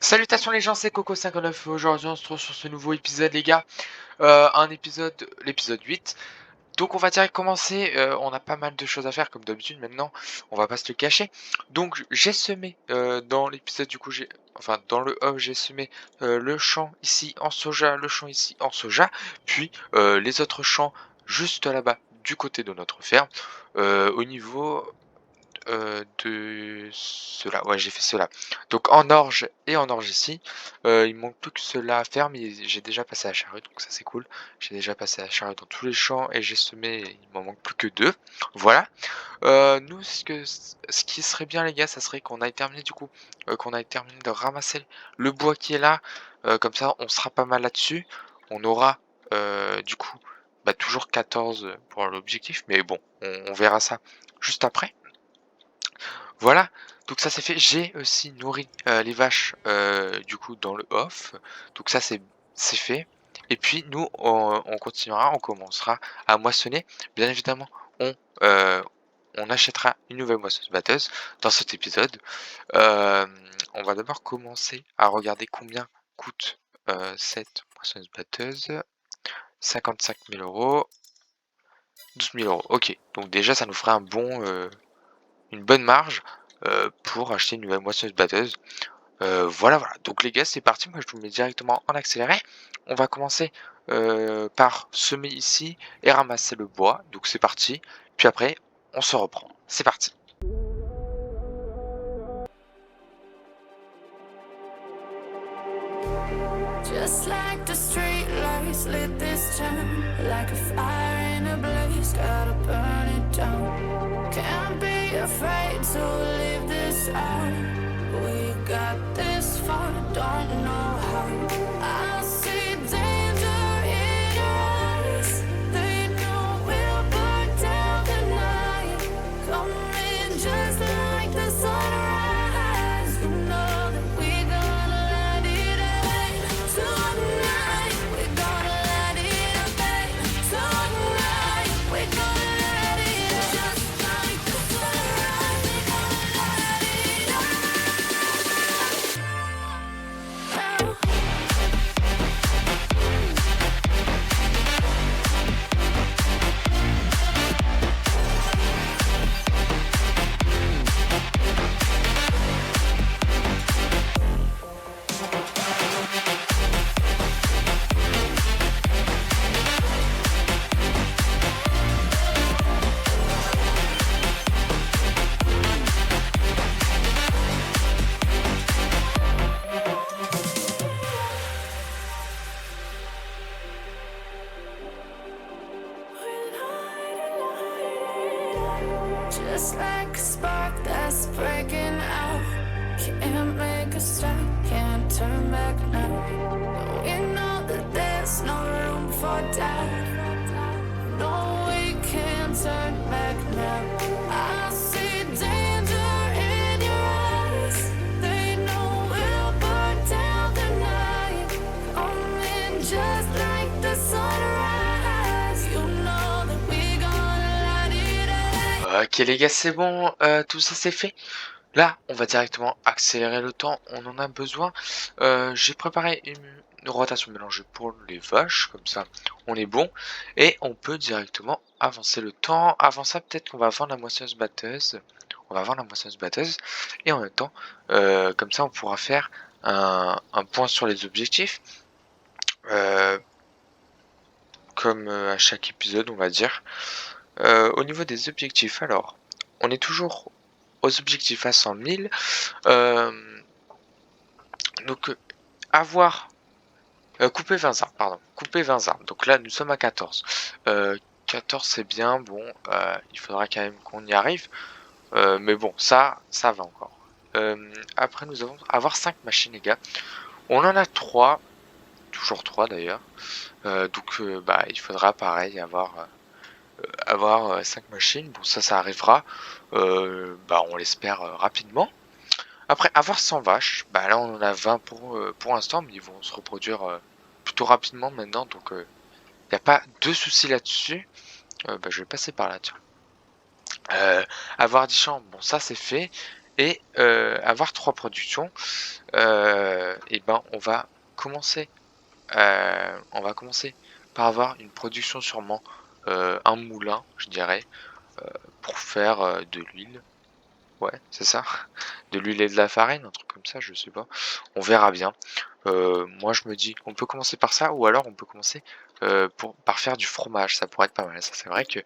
Salutations les gens, c'est Coco59. Aujourd'hui, on se retrouve sur ce nouveau épisode, les gars. Un épisode, l'épisode 8. Donc, on va direct commencer. On a pas mal de choses à faire, comme d'habitude, maintenant. On va pas se le cacher. Donc, j'ai semé dans l'épisode, du coup, enfin, dans le hub, j'ai semé le champ ici en soja, le champ ici en soja, puis les autres champs juste là-bas, du côté de notre ferme. Au niveau de cela, ouais, j'ai fait cela. Donc en orge et en orge ici, il manque plus que cela à faire, mais j'ai déjà passé la charrue, donc ça c'est cool. J'ai déjà passé la charrue dans tous les champs et j'ai semé, il m'en manque plus que 2. Voilà. Nous, ce qui serait bien les gars, ça serait qu'on aille terminer du coup, qu'on aille terminer de ramasser le bois qui est là, comme ça on sera pas mal là-dessus. On aura, du coup, bah, toujours 14 pour l'objectif, mais bon, on verra ça juste après. Voilà, donc ça c'est fait. J'ai aussi nourri, les vaches, du coup dans le off, donc ça c'est fait et puis nous on continuera, on commencera à moissonner. Bien évidemment, on, heu, on achètera une nouvelle moissonneuse-batteuse dans cet épisode. On va d'abord commencer à regarder combien coûte, cette moissonneuse-batteuse. 55 000 €, 12 000 €. OK, donc déjà ça nous fera une bonne marge, pour acheter une nouvelle moissonneuse-batteuse. Voilà, voilà. Donc les gars, c'est parti. Moi, je vous mets directement en accéléré. On va commencer, par semer ici et ramasser le bois. Donc c'est parti. Puis après, on se reprend. C'est parti. Just like the street lights lit this town, like a fire in a blaze, gotta burn it down. Can't be afraid to leave this out. We got this far, don't know how. I see danger in your eyes. They know we'll burn down the night. Coming just like the sunrise. You know that we're gonna let it rain. Tonight, we're gonna let it rain. Tonight, we're gonna let it rain. Just like the sunrise, we're gonna let it rain. Just like a spark that's breaking out. Can't make a stop, can't turn back now. We know that there's no room for doubt. No, we can't turn back now. I see danger in your eyes. They know we'll burn down the night. Coming just like the sunrise. You know that we gonna let it rain. Ok les gars, c'est bon. Tout ça c'est fait. Là, on va directement accélérer le temps. On en a besoin. J'ai préparé une rotation mélangée pour les vaches. Comme ça, on est bon. Et on peut directement avancer le temps. Avant ça, peut-être qu'on va vendre la moissonneuse-batteuse. On va vendre la moissonneuse-batteuse. Et en même temps, comme ça, on pourra faire un point sur les objectifs. Euh, Comme à chaque épisode, on va dire. Au niveau des objectifs, alors, on est toujours aux objectifs à 100 000. Donc, avoir couper 20 arbres, pardon. Couper 20 arbres. Donc là, nous sommes à 14. 14, c'est bien. Bon, il faudra quand même qu'on y arrive. Mais bon, ça va encore. Après, nous allons avoir 5 machines, les gars. On en a 3. Toujours 3 d'ailleurs. Donc, bah, il faudra pareil avoir 5 machines. Bon, ça arrivera. Bah, on l'espère rapidement. Après, avoir 100 vaches, bah là on en a 20 pour l'instant, mais ils vont se reproduire plutôt rapidement maintenant, donc il n'y a pas de souci là-dessus. Bah, je vais passer par là, tiens. Avoir 10 champs, bon ça c'est fait. Et avoir 3 productions, et ben on va commencer par avoir une production sûrement, un moulin, je dirais, pour faire, de l'huile. Ouais, c'est ça. De l'huile et de la farine, un truc comme ça, je sais pas. On verra bien. Moi, je me dis, on peut commencer par ça, ou alors on peut commencer par faire du fromage. Ça pourrait être pas mal. Ça, c'est vrai que.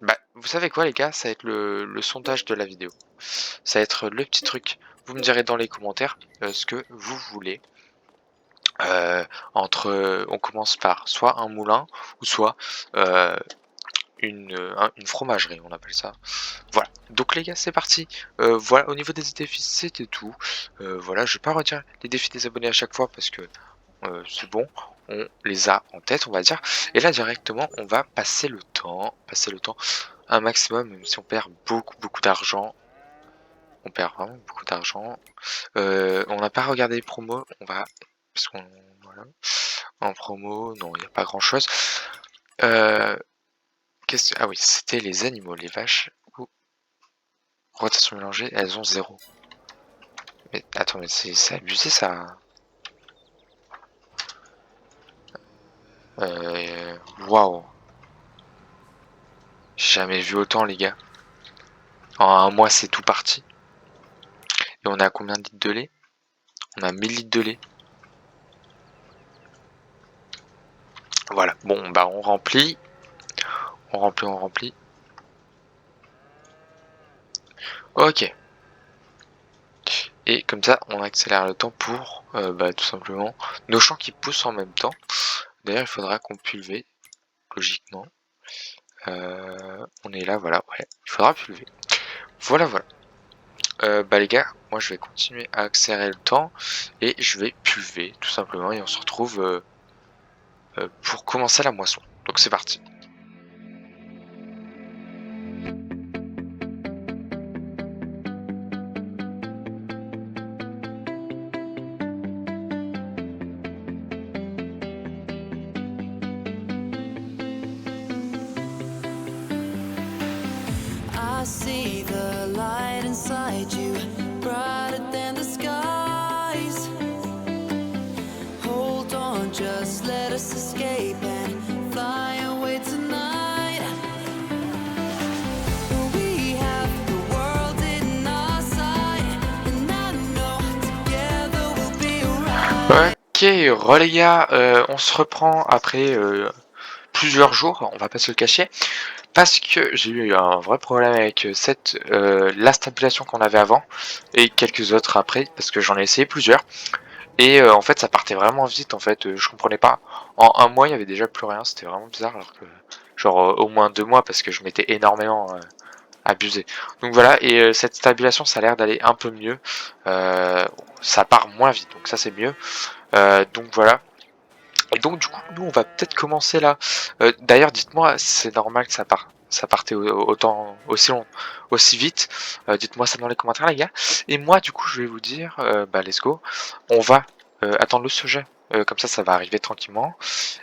Bah, vous savez quoi, les gars? Ça va être le sondage de la vidéo. Ça va être le petit truc. Vous me direz dans les commentaires ce que vous voulez. On commence par soit un moulin, ou soit euh, une fromagerie, on appelle ça. Voilà, donc les gars, c'est parti. Voilà, au niveau des défis, c'était tout. Voilà, je vais pas redire les défis des abonnés à chaque fois parce que c'est bon, on les a en tête, on va dire. Et là, directement, on va passer le temps un maximum, même si on perd beaucoup d'argent. On perd vraiment beaucoup d'argent. On n'a pas regardé les promos, on va... Parce qu'on... Voilà. En promo, non, il n'y a pas grand-chose. Ah oui, c'était les animaux, les vaches. Rotation mélangée, elles ont 0. Mais attends, mais c'est abusé ça. Waouh. J'ai jamais vu autant, les gars. En un mois, c'est tout parti. Et on est à combien de litres de lait? On a 1000 litres de lait. Voilà, bon, bah on remplit. On remplit. Ok. Et comme ça, on accélère le temps pour, bah, tout simplement, nos champs qui poussent en même temps. D'ailleurs, il faudra qu'on pulvé, logiquement. On est là, voilà, ouais, il faudra pulver. Voilà. Bah les gars, moi je vais continuer à accélérer le temps et je vais pulver tout simplement et on se retrouve pour commencer la moisson. Donc c'est parti. I see the light inside you, brighter than the skies. Hold on, just let us escape and fly away tonight. We have the world in our sight, and I know together we'll be alright. Ok, les gars, on se reprend après plusieurs jours, on va pas se le cacher. Parce que j'ai eu un vrai problème avec la stabilisation qu'on avait avant et quelques autres après parce que j'en ai essayé plusieurs et en fait ça partait vraiment vite en fait, je comprenais pas. En un mois il y avait déjà plus rien, c'était vraiment bizarre alors que genre au moins 2 mois parce que je m'étais énormément abusé. Donc voilà et cette stabilisation ça a l'air d'aller un peu mieux, ça part moins vite donc ça c'est mieux. Donc voilà. Et donc du coup nous on va peut-être commencer là. D'ailleurs dites-moi c'est normal que ça partait autant aussi vite. Dites-moi ça dans les commentaires les gars. Et moi du coup je vais vous dire bah let's go. On va attendre le sujet. Comme ça va arriver tranquillement.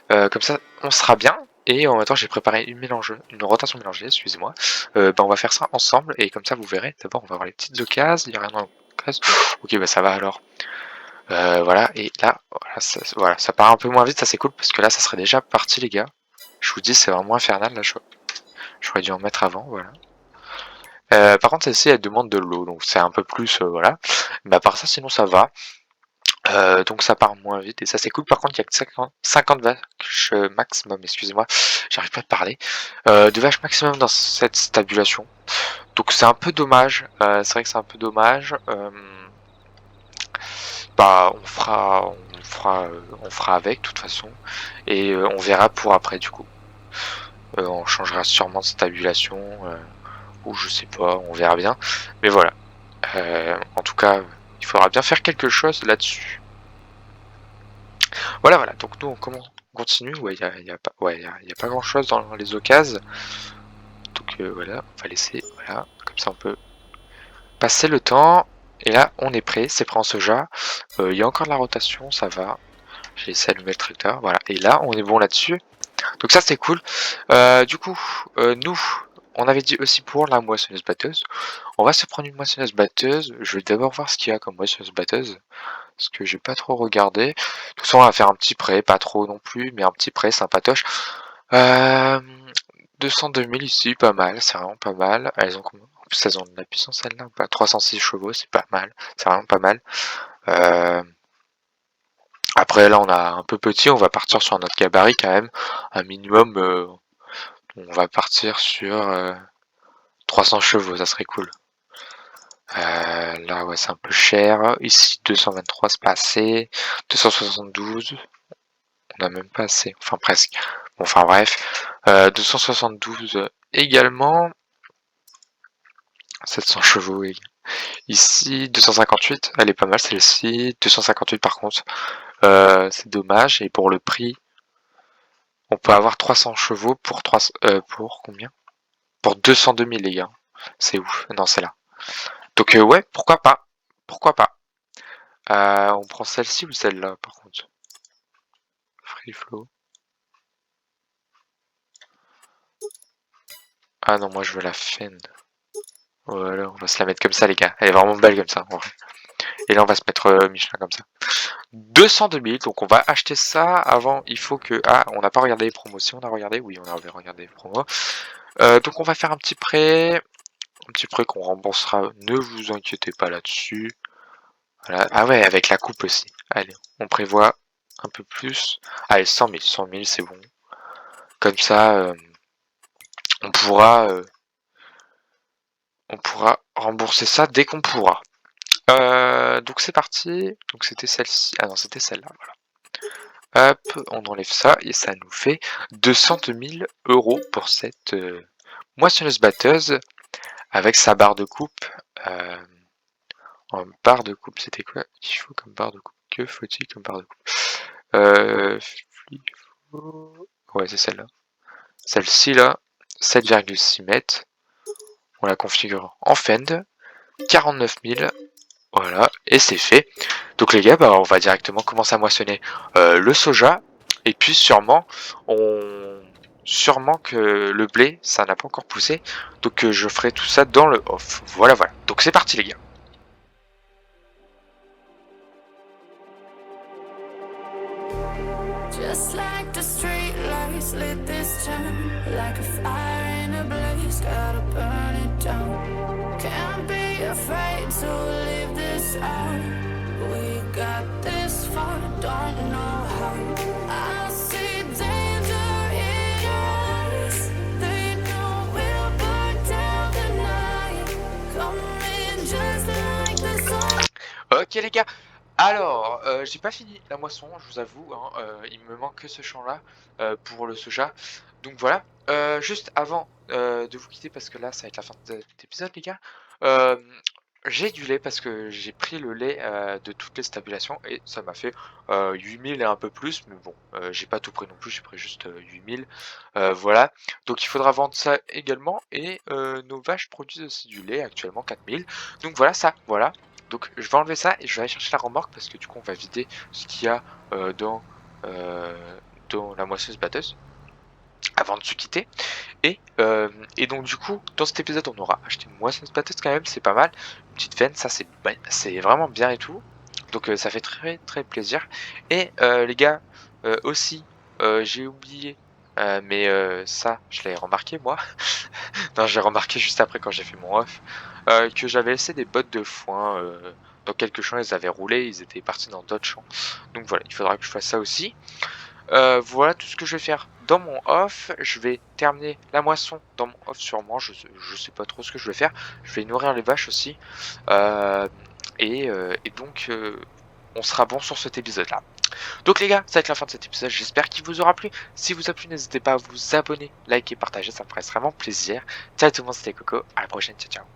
Comme ça on sera bien. Et en même temps j'ai préparé une rotation mélangée, excusez-moi. Bah on va faire ça ensemble et comme ça vous verrez. D'abord on va voir les petites occasions. Il n'y a rien dans l'occasion. Ok bah ça va alors. Voilà, et là, voilà, ça part un peu moins vite, ça c'est cool, parce que là, ça serait déjà parti, les gars. Je vous dis, c'est vraiment infernal, là, j'aurais dû en mettre avant, voilà. Par contre, celle-ci, elle demande de l'eau, donc c'est un peu plus, voilà. Mais à part ça, sinon, ça va. Donc ça part moins vite, et ça c'est cool. Par contre, il y a que 50 vaches maximum, excusez-moi, j'arrive pas à parler, de vaches maximum dans cette stabulation. Donc c'est un peu dommage, c'est vrai que c'est un peu dommage. Bah on fera avec de toute façon et on verra pour après du coup. On changera sûrement de stabulation ou je sais pas, on verra bien. Mais voilà. En tout cas, il faudra bien faire quelque chose là-dessus. Voilà. Donc nous on continue. Ouais, il y a pas grand chose dans les occasions. Donc voilà, on va laisser. Voilà, comme ça on peut passer le temps. Et là, on est prêt, c'est prêt en soja. Il y a encore de la rotation, ça va. J'ai essayé d'allumer le tracteur, voilà. Et là, on est bon là-dessus. Donc ça, c'est cool. Du coup, nous, on avait dit aussi pour la moissonneuse-batteuse. On va se prendre une moissonneuse-batteuse. Je vais d'abord voir ce qu'il y a comme moissonneuse-batteuse. parce que j'ai pas trop regardé. De toute façon, on va faire un petit prêt, pas trop non plus, mais un petit prêt sympatoche. 202 000 ici, pas mal, c'est vraiment pas mal. Elles ont combien? En plus, elles ont de la puissance, celle-là, pas 306 chevaux, c'est pas mal, c'est vraiment pas mal. Après, là, on a un peu petit, on va partir sur notre gabarit quand même. Un minimum, on va partir sur 300 chevaux, ça serait cool. Là, ouais, c'est un peu cher. Ici, 223, c'est pas assez. 272, on n'a même pas assez. Enfin, presque. Bon, enfin, bref. 272 également. 700 chevaux. Ici, 258, elle est pas mal celle-ci. 258 par contre. C'est dommage. Et pour le prix, on peut avoir 300 chevaux pour pour combien? Pour 202 000 les gars. C'est ouf. Non, c'est là. Donc ouais, pourquoi pas. Pourquoi pas. On prend celle-ci ou celle-là par contre? Free flow. Ah non, moi je veux la Fend. Voilà, on va se la mettre comme ça les gars. Elle est vraiment belle comme ça en vrai. Et là on va se mettre Michelin comme ça. 202 000, donc on va acheter ça. Avant il faut que... Ah, on n'a pas regardé les promos. Si on a regardé, oui on avait regardé les promos. Donc on va faire un petit prêt. Un petit prêt qu'on remboursera. Ne vous inquiétez pas là-dessus. Voilà. Ah ouais, avec la coupe aussi. Allez, on prévoit un peu plus. Allez, 100 000. 100 000 c'est bon. Comme ça, on pourra rembourser ça dès qu'on pourra. Donc c'est parti. Donc c'était celle-ci. Ah non, c'était celle-là. Voilà. Hop, on enlève ça et ça nous fait 202 000 € pour cette moissonneuse-batteuse avec sa barre de coupe. En barre de coupe, c'était quoi qu'il faut comme barre de coupe? Que faut-il comme barre de coupe? Ouais, c'est celle-là. Celle-ci là, 7,6 mètres. On la configure en Fend. 49 000. Voilà, et c'est fait. Donc les gars, bah, on va directement commencer à moissonner le soja. Et puis sûrement que le blé, ça n'a pas encore poussé. Donc je ferai tout ça dans le off. Voilà, voilà. Donc c'est parti les gars. Just like the street lights lit this town, like a fire in a blaze, gotta burn it down. Can't be afraid to leave this out. We got this far, don't know how. I see danger in your eyes. They know we'll burn down the night. Coming just like the sun. Ok les gars. Alors, j'ai pas fini la moisson, je vous avoue, hein, il me manque que ce champ-là pour le soja. Donc voilà, juste avant de vous quitter, parce que là ça va être la fin de cet épisode les gars, j'ai du lait parce que j'ai pris le lait de toutes les stabulations et ça m'a fait 8000 et un peu plus, mais bon, j'ai pas tout pris non plus, j'ai pris juste 8000, voilà. Donc il faudra vendre ça également et nos vaches produisent aussi du lait, actuellement 4000. Donc voilà ça, voilà. Donc je vais enlever ça et je vais aller chercher la remorque parce que du coup on va vider ce qu'il y a dans la moissonneuse batteuse avant de se quitter. Et donc du coup dans cet épisode on aura acheté une moissonneuse batteuse quand même, c'est pas mal. Une petite veine, ça c'est vraiment bien et tout. Donc ça fait très très plaisir. Et les gars, aussi j'ai oublié, mais ça je l'ai remarqué moi. Non, j'ai remarqué juste après quand j'ai fait mon off que j'avais laissé des bottes de foin dans quelques champs, ils avaient roulé, ils étaient partis dans d'autres champs. Donc voilà, il faudra que je fasse ça aussi. Voilà tout ce que je vais faire dans mon off. Je vais terminer la moisson dans mon off sûrement. Je sais pas trop ce que je vais faire. Je vais nourrir les vaches aussi. Et donc on sera bon sur cet épisode là. Donc les gars, ça va être la fin de cet épisode, j'espère qu'il vous aura plu. Si vous a plu, n'hésitez pas à vous abonner, liker, partager, ça me ferait vraiment plaisir. Ciao tout le monde, c'était Coco, à la prochaine, ciao ciao.